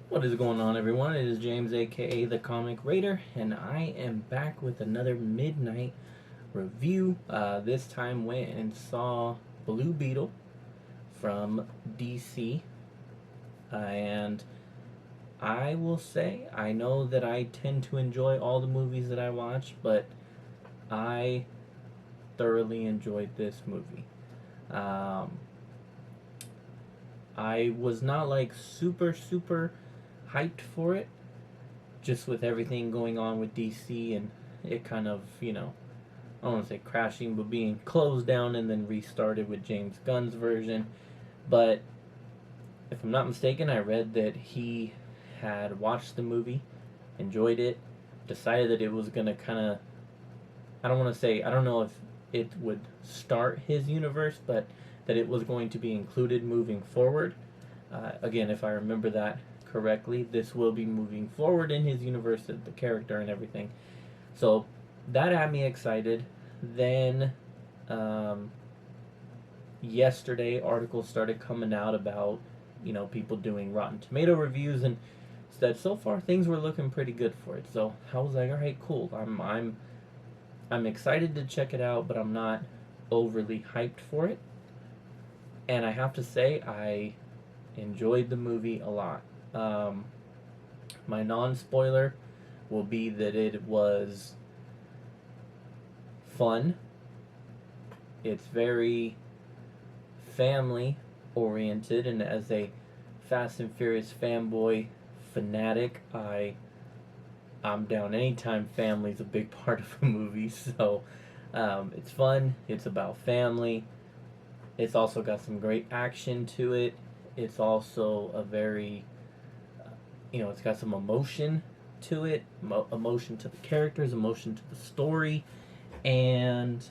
What is going on, everyone? It is James, aka the Comic Raider, and I am back with another midnight review. This time went and saw Blue Beetle from DC, and I will say I know that I tend to enjoy all the movies that I watch, but I thoroughly enjoyed this movie. Um, I was not like super hyped for it, just with everything going on with DC and it kind of, I don't want to say crashing, but being closed down and then restarted with James Gunn's version. But if I'm not mistaken, I read that he had watched the movie, enjoyed it, decided that it was going to kind of, I don't want to say, I don't know if it would start his universe, but that it was going to be included moving forward. Again, if I remember that correctly, this will be moving forward in his universe, the character and everything. So that had me excited. Then um, yesterday, articles started coming out about people doing Rotten Tomato reviews and said so far things were looking pretty good for it. So I was like, all right, cool. I'm excited to check it out, but I'm not overly hyped for it. And I have to say, I enjoyed the movie a lot. Um, my non spoiler will be that it was fun. It's very family oriented, and as a Fast and Furious fanboy fanatic, I'm down anytime family's a big part of a movie. So it's fun. It's about family. It's also got some great action to it. It's also a very, it's got some emotion to it, emotion to the characters, emotion to the story, and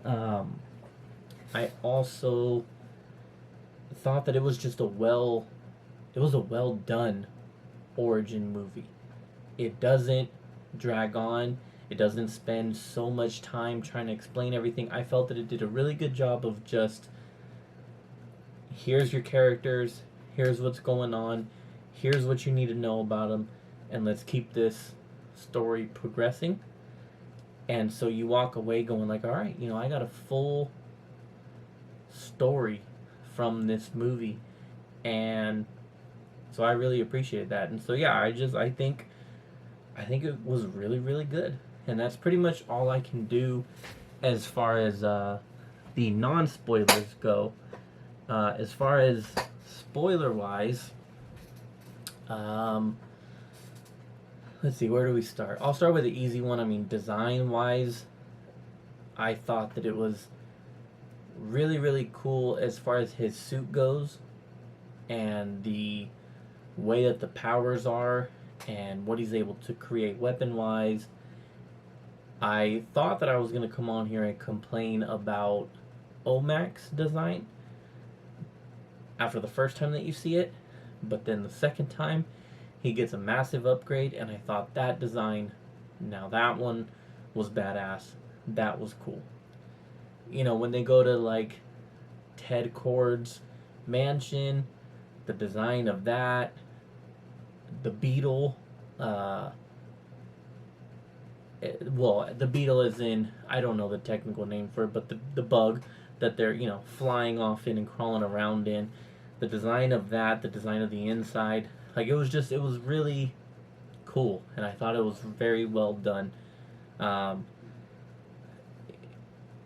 um, I also thought that it was just it was a well done origin movie. It doesn't drag on. It doesn't spend so much time trying to explain everything. I felt that it did a really good job of just here's your characters, here's what's going on, here's what you need to know about them, and let's keep this story progressing. And so you walk away going like, all right, I got a full story from this movie, and so I really appreciate that. And so yeah, I think it was really good, and that's pretty much all I can do as far as the non spoilers go. As far as spoiler wise, um, let's see, where do we start? I'll start with the easy one. I mean, design wise, I thought that it was really cool as far as his suit goes, and the way that the powers are, and what he's able to create weapon wise. I thought that I was going to come on here and complain about Omac's design after the first time that you see it, but then the second time he gets a massive upgrade, and I thought that design, now that one was badass. That was cool. When they go to like Ted Kord's mansion, the design of that, the beetle, the beetle is in, I don't know the technical name for it, but the bug that they're flying off in and crawling around in, the design of that, the design of the inside, like it was really cool, and I thought it was very well done. um,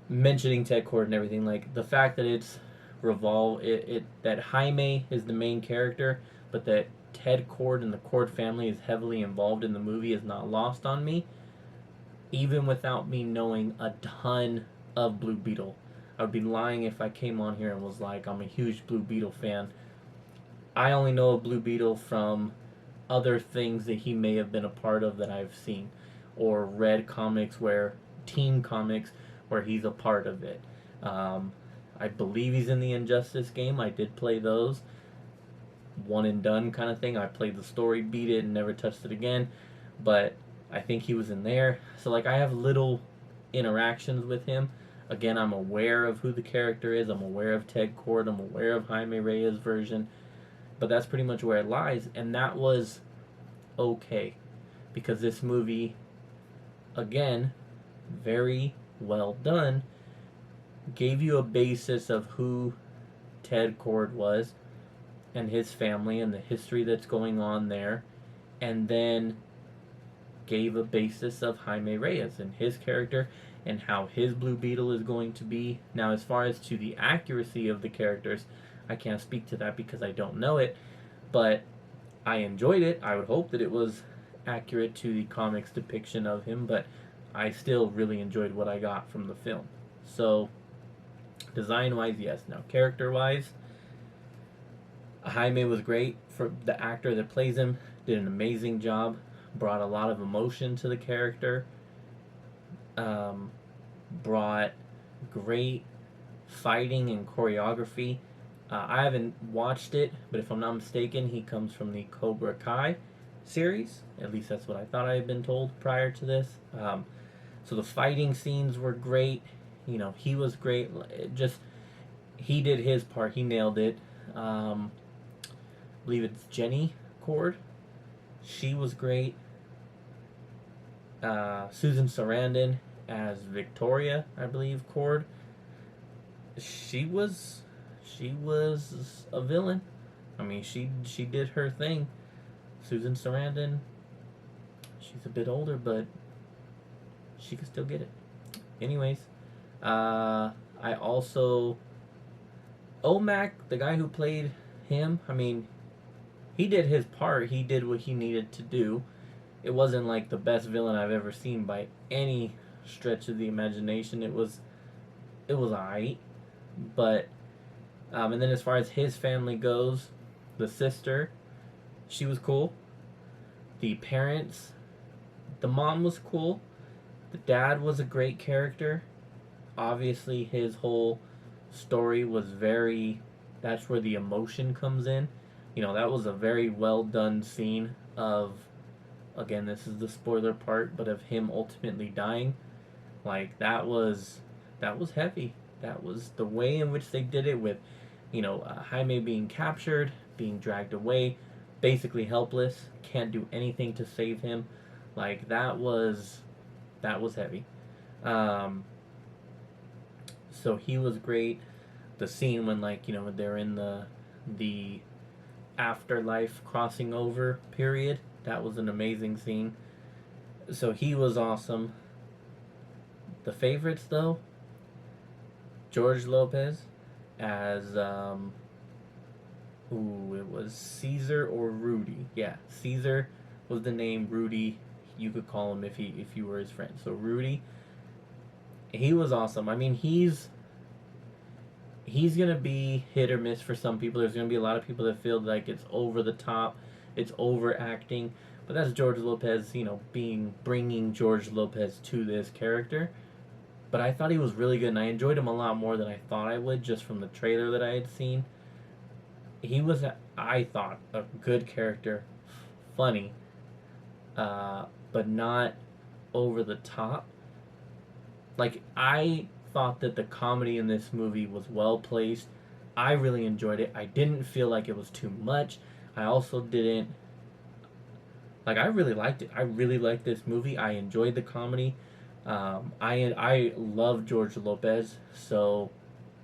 Mentioning Ted Kord and everything, like the fact that it's that Jaime is the main character, but that Ted Kord and the Kord family is heavily involved in the movie is not lost on me, even without me knowing a ton of Blue Beetle. I would be lying if I came on here and was like, I'm a huge Blue Beetle fan. I only know of Blue Beetle from other things that he may have been a part of that I've seen, or read teen comics where he's a part of it. Um, I believe he's in the Injustice game. I did play those. One and done kind of thing. I played the story, beat it, and never touched it again. But I think he was in there. So like I have little interactions with him. Again, I'm aware of who the character is. I'm aware of Ted Kord. I'm aware of Jaime Reyes' version. but that's pretty much where it lies, and that was okay because this movie, again, very well done, gave you a basis of who Ted Kord was and his family and the history that's going on there, and then gave a basis of Jaime Reyes and his character and how his Blue Beetle is going to be. Now, as far as to the accuracy of the characters, I can't speak to that because I don't know it, but I enjoyed it. I would hope that it was accurate to the comics depiction of him, but I still really enjoyed what I got from the film. So, design wise, yes. Now, character wise, Jaime was great. For the actor that plays him, did an amazing job, brought a lot of emotion to the character, brought great fighting and choreography. I haven't watched it, but if I'm not mistaken, he comes from the Cobra Kai series. At least that's what I thought I had been told prior to this. So the fighting scenes were great. You know, he was great. He did his part. He nailed it. I believe it's Jenny Kord. She was great. Susan Sarandon as Victoria, I believe, Kord. She was a villain. I mean, she did her thing. Susan Sarandon, she's a bit older, but she could still get it. Anyways, I also Omac, the guy who played him. I mean, he did his part. He did what he needed to do. It wasn't like the best villain I've ever seen by any stretch of the imagination. It was alright, but and then as far as his family goes, the sister, she was cool. The parents, the mom was cool. The dad was a great character. Obviously, his whole story was very. That's where the emotion comes in. You know, that was a very well done scene of. Again, this is the spoiler part, but of him ultimately dying. Like, that was heavy. That was the way in which they did it with, you know, Jaime being captured, being dragged away, basically helpless, can't do anything to save him. Like, that was heavy. So he was great. The scene when, like, you know, they're in the afterlife crossing over period, that was an amazing scene. So he was awesome. The favorites, though, George Lopez as it was Caesar or Rudy. Yeah, Caesar was the name. Rudy, you could call him if you were his friend. So Rudy, he was awesome. I mean, he's gonna be hit or miss for some people. There's gonna be a lot of people that feel like it's over the top, it's overacting. But that's George Lopez, you know, bringing George Lopez to this character. But I thought he was really good, and I enjoyed him a lot more than I thought I would just from the trailer that I had seen. He was, I thought, a good character, funny, but not over the top. Like, I thought that the comedy in this movie was well placed. I really enjoyed it. I didn't feel like it was too much. I also didn't. Like, I really liked it. I really liked this movie. I enjoyed the comedy. I love George Lopez, so,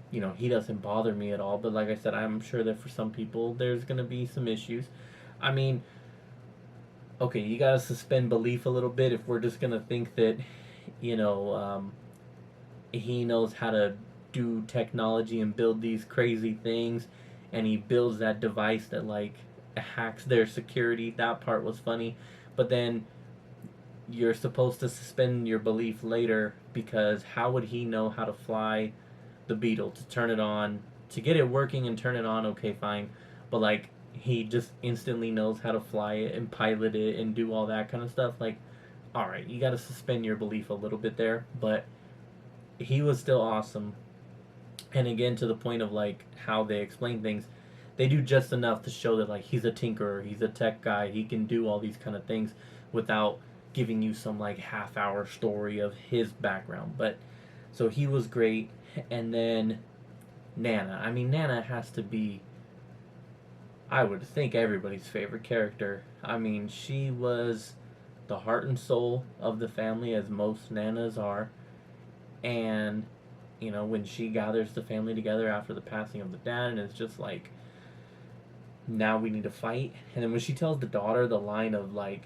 you know, he doesn't bother me at all. But like I said, I'm sure that for some people, there's going to be some issues. I mean, okay, you got to suspend belief a little bit if we're just going to think that, you know, he knows how to do technology and build these crazy things, and he builds that device that, like, hacks their security. That part was funny. But then you're supposed to suspend your belief later, because how would he know how to fly the Beetle, to turn it on, to get it working and turn it on? Okay, fine. But, like, he just instantly knows how to fly it and pilot it and do all that kind of stuff. Like, alright, you gotta suspend your belief a little bit there. But he was still awesome. And again, to the point of, like, how they explain things, they do just enough to show that, like, he's a tinkerer, he's a tech guy, he can do all these kind of things without giving you some, like, half-hour story of his background. But so he was great. And then Nana. I mean, Nana has to be, I would think everybody's favorite character. I mean, she was the heart and soul of the family, as most nanas are. And, when she gathers the family together after the passing of the dad, and it's just like, now we need to fight. And then when she tells the daughter the line of, like,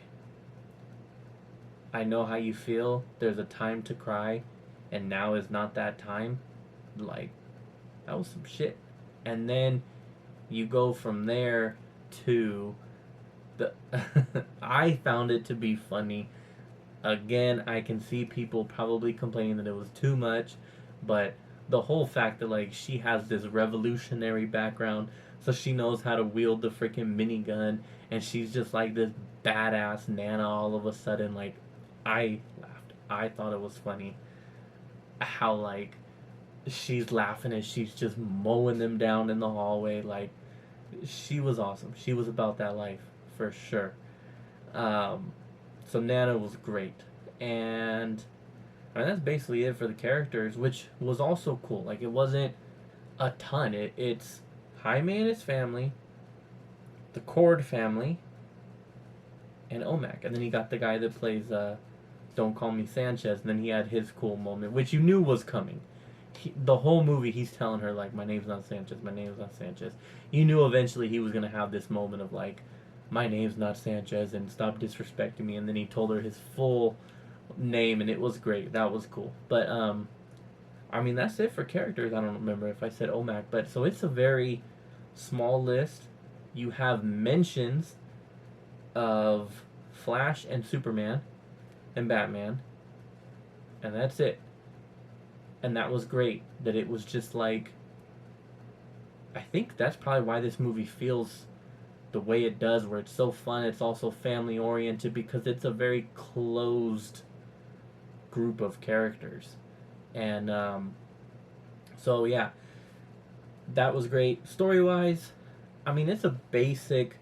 I know how you feel, there's a time to cry, and now is not that time, like, that was some shit. And then you go from there to the. I found it to be funny. Again, I can see people probably complaining that it was too much, but the whole fact that, like, she has this revolutionary background, so she knows how to wield the freaking minigun, and she's just like this badass nana all of a sudden. Like, I laughed. I thought it was funny how, like, she's laughing as she's just mowing them down in the hallway. Like, she was awesome. She was about that life for sure. Um, so Nana was great, and I mean, that's basically it for the characters, which was also cool. Like, it wasn't a ton. It's Jaime and his family, the Cord family, and Omac, and then he got the guy that plays Don't Call Me Sanchez, and then he had his cool moment, which you knew was coming. The whole movie, he's telling her, like, my name's not Sanchez, my name's not Sanchez. You knew eventually he was going to have this moment of, like, my name's not Sanchez, and stop disrespecting me. And then he told her his full name, and it was great. That was cool. But, I mean, that's it for characters. I don't remember if I said Omac, but so it's a very small list. You have mentions of Flash and Superman and Batman, and that's it. And that was great. That it was just like, I think that's probably why this movie feels the way it does, where it's so fun. It's also family oriented because it's a very closed group of characters. And so yeah, that was great. Story wise, I mean, it's a basic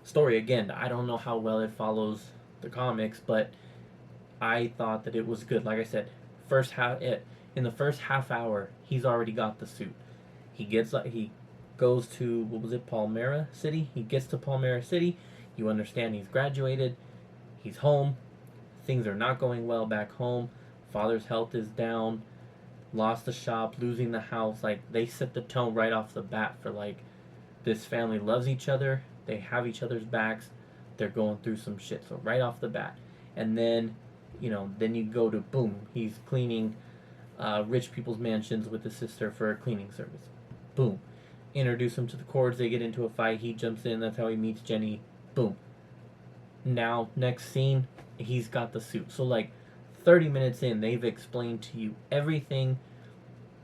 story. Again, I don't know how well it follows the comics, but I thought that it was good. Like I said, in the first half hour, he's already got the suit. He goes to, what was it, Palmyra City? He gets to Palmyra City. You understand he's graduated. He's home. Things are not going well back home. Father's health is down. Lost the shop, losing the house. Like, they set the tone right off the bat for, like, this family loves each other. They have each other's backs. They're going through some shit. So right off the bat. And then, then you go to, boom, he's cleaning rich people's mansions with his sister for a cleaning service. Boom. Introduce him to the Cords. They get into a fight. He jumps in. That's how he meets Jenny. Boom. Now, next scene, he's got the suit. So, like, 30 minutes in, they've explained to you everything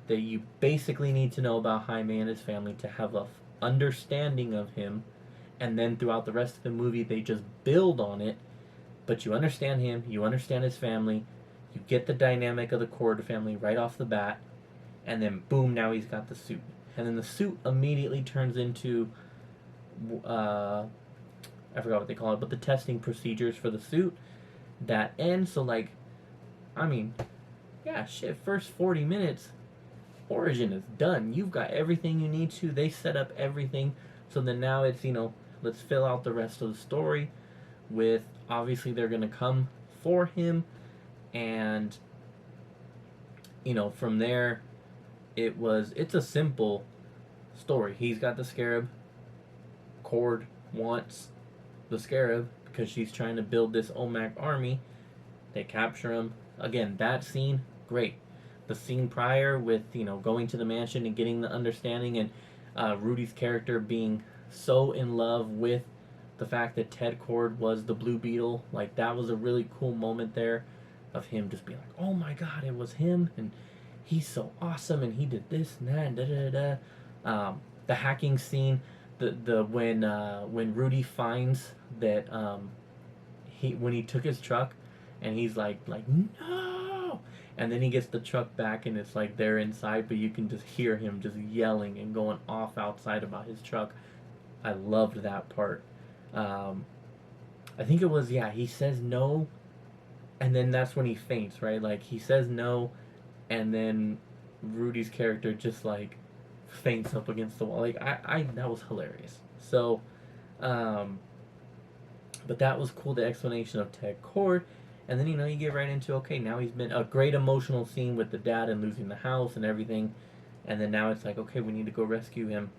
that you basically need to know about Jaime and his family to have a understanding of him. And then throughout the rest of the movie, they just build on it. But you understand him. You understand his family. You get the dynamic of the Cord family right off the bat. And then, boom, now he's got the suit. And then the suit immediately turns into, I forgot what they call it, but the testing procedures for the suit that end. So, like, I mean, yeah, shit, first 40 minutes, Origin is done. You've got everything you need to. They set up everything. So then now it's, let's fill out the rest of the story with, obviously, they're going to come for him. And, from there, it's a simple story. He's got the Scarab. Cord wants the Scarab because she's trying to build this Omac army. They capture him. Again, that scene, great. The scene prior with, going to the mansion and getting the understanding, and Rudy's character being so in love with the fact that Ted Cord was the Blue Beetle. Like, that was a really cool moment there of him just being like, oh my god, it was him, and he's so awesome, and he did this and that, and da-da-da-da. The hacking scene, when Rudy finds that when he took his truck, and he's like no, and then he gets the truck back, and it's like they're inside, but you can just hear him just yelling and going off outside about his truck. I loved that part. I think it was, he says no, and then that's when he faints, right? Like, he says no, and then Rudy's character just, like, faints up against the wall. Like, I that was hilarious. So, Um, but that was cool, the explanation of Ted Cord. And then, you get right into, okay, now he's been a great emotional scene with the dad and losing the house and everything. And then now it's like, okay, we need to go rescue him.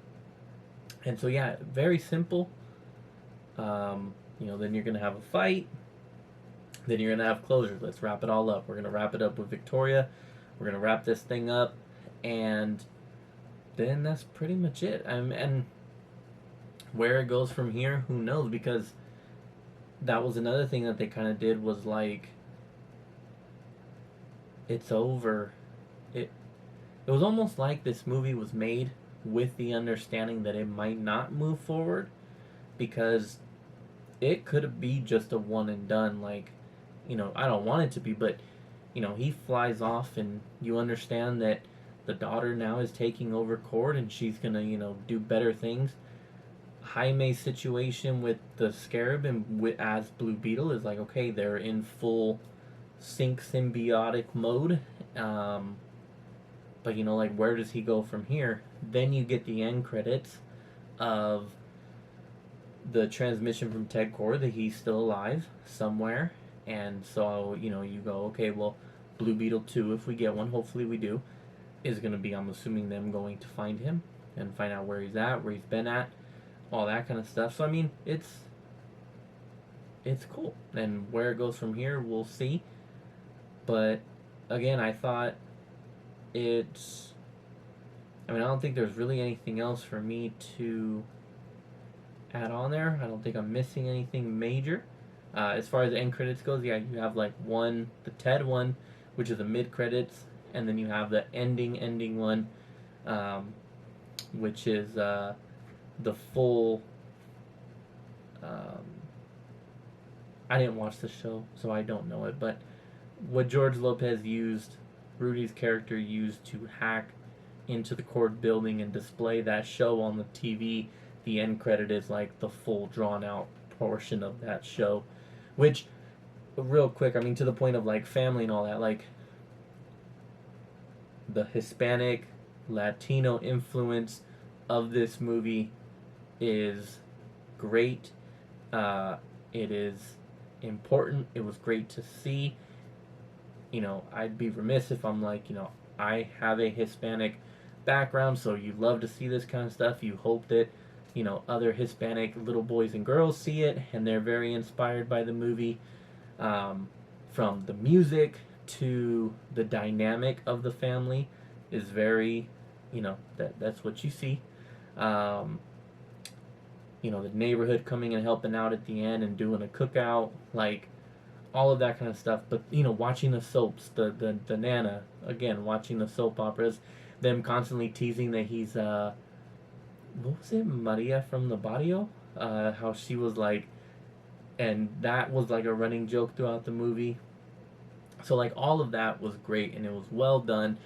And so, yeah, very simple. Then you're going to have a fight. Then you're going to have closure. Let's wrap it all up. We're going to wrap it up with Victoria. We're going to wrap this thing up. And then that's pretty much it. And where it goes from here, who knows? Because that was another thing that they kind of did was like, it's over. It was almost like this movie was made with the understanding that it might not move forward, because it could be just a one and done. Like, I don't want it to be, but he flies off, and you understand that the daughter now is taking over court, and she's gonna do better things. Jaime's situation with the Scarab and as Blue Beetle is like, okay, they're in full sync symbiotic mode. But like, where does he go from here? Then you get the end credits of the transmission from Ted Cord that he's still alive somewhere. And so, you go, okay, well, Blue Beetle 2, if we get one, hopefully we do, is going to be, I'm assuming, them going to find him and find out where he's at, where he's been at, all that kind of stuff. So, I mean, it's cool. And where it goes from here, we'll see. But, again, I thought I don't think there's really anything else for me to add on there. I don't think I'm missing anything major. As far as the end credits goes, yeah, you have like the TED one, which is the mid credits, and then you have the ending one, which is the full. I didn't watch the show, so I don't know it, but what George Lopez used, Rudy's character used to hack into the court building and display that show on the TV. The end credit is like the full drawn out portion of that show, which, real quick, I mean, to the point of like family and all that, like the Hispanic Latino influence of this movie is great. It is important. It was great to see. I'd be remiss if I'm like, I have a Hispanic background, so you love to see this kind of stuff. You hope that, other Hispanic little boys and girls see it, and they're very inspired by the movie. From the music to the dynamic of the family is very, that's what you see. The neighborhood coming and helping out at the end and doing a cookout, like, all of that kind of stuff. But watching the soaps, the Nana, again, watching the soap operas, them constantly teasing that he's what was it, Maria from the Barrio, how she was like, and that was like a running joke throughout the movie. So like, all of that was great, and it was well done.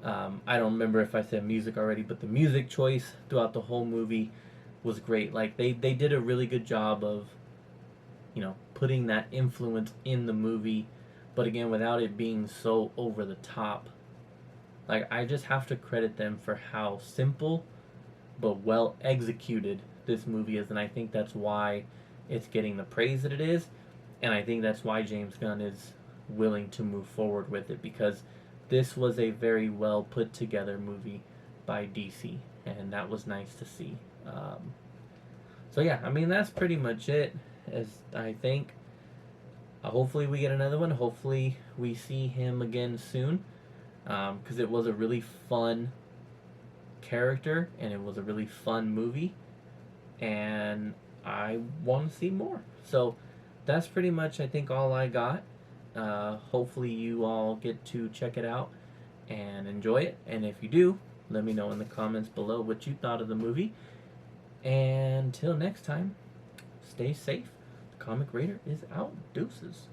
I don't remember if I said music already, but the music choice throughout the whole movie was great. Like, they did a really good job of putting that influence in the movie, but again, without it being so over the top. Like, I just have to credit them for how simple but well executed this movie is, and I think that's why it's getting the praise that it is, and I think that's why James Gunn is willing to move forward with it, because this was a very well put together movie by DC, and that was nice to see. So yeah, I mean, that's pretty much it. As I think, hopefully we get another one. Hopefully we see him again soon, because it was a really fun character and it was a really fun movie, and I want to see more. So that's pretty much, I think, all I got. Hopefully you all get to check it out and enjoy it, and if you do, let me know in the comments below what you thought of the movie. And until next time, stay safe. The Comic Raider is out. Deuces.